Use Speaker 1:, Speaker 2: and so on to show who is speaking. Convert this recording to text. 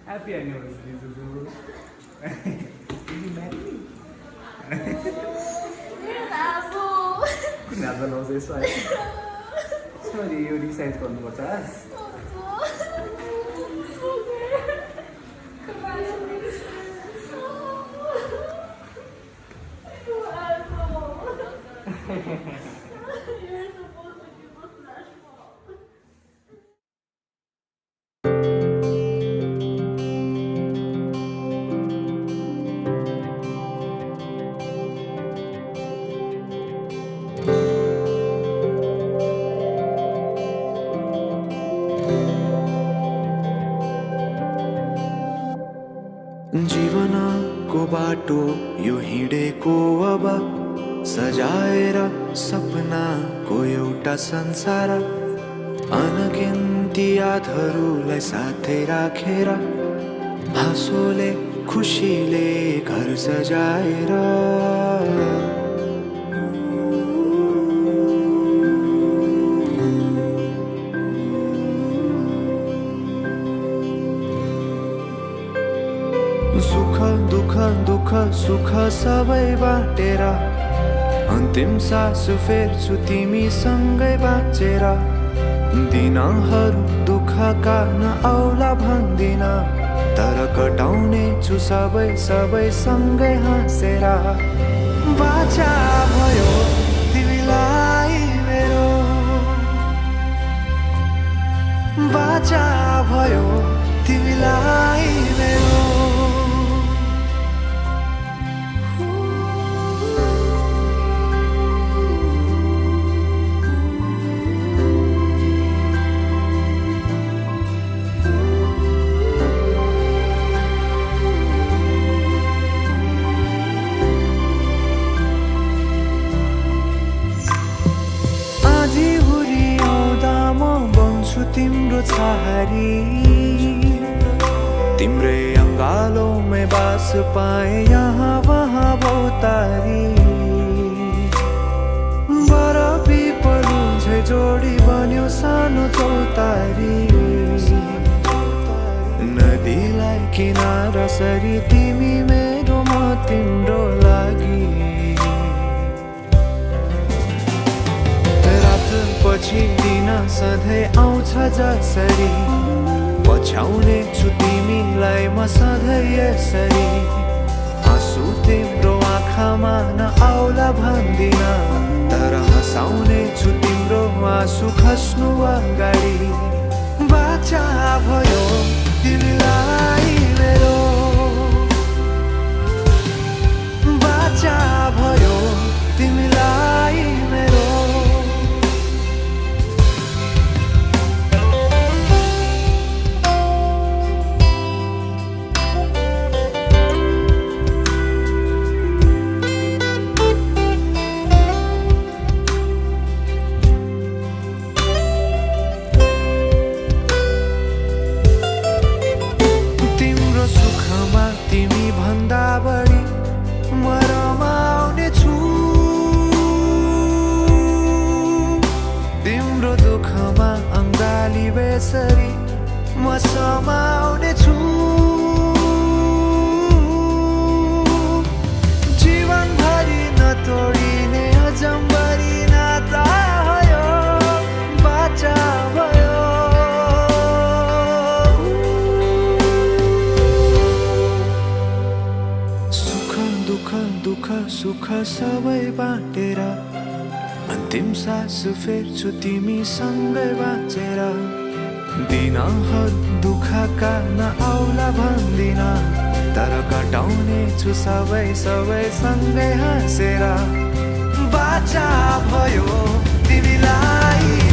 Speaker 1: Happy anniversary, Zuzu. Did you marry me? किन आज लाउँछ यसो है सरी यो रिसाइज गर्नुपर्छ
Speaker 2: जीवनको बाटो यो हिँडेको अब सजाएर सपनाको एउटा संसार अनगिन्ती यादहरूलाई साथै राखेर हाँसोले खुसीले घर सजाएर सुख दुख दुख सुख सबै बाटेर अन्तिम सास फेर्छु तिमीसँगै बाँचेर दिनहरू दुःखका नआउला भन्दिन तर कटाउने छु सबै सबै सँगै हाँसेर बाचा भयो तिमीलाई मेरो बाचा भयो तिमीलाई मेरो तिम्रो छहारी तिम्रै अङ्गालोमै बास पाए यहाँ वहाँ बहुतारी बर पिपलु झै जोडी बन्यो सानो चौतारी नदीलाई किनारा सरी तिमी मेरो म तिम्रो लागि पछि दिन सधैँ आउँछ जसरी पछ्याउने छु तिमीलाई म सधैँ यसरी आँसु तिम्रो आँखामा नआउला भन्दिन तर हँसाउने छु तिम्रो आँसु खस्नु अगाडि बाचा भयो तिमीलाई मेरो बाचा भयो तिमीलाई मेरो बढी म रमाउने छु तिम्रो दुःखमा अङ्गाली बेसरी म समाउने छु जीवनभरि नतोडिने अजम्बरी नाता भयो बाचा भयो दुःख सुख सबै बाटेर अन्तिम सास फेर्छु तिमीसँगै बाँचेर दिनहरू दुःखका नआउला भन्दिन तर कटाउने छु सबै सबै सँगै हाँसेर बाचा भयो तिमीलाई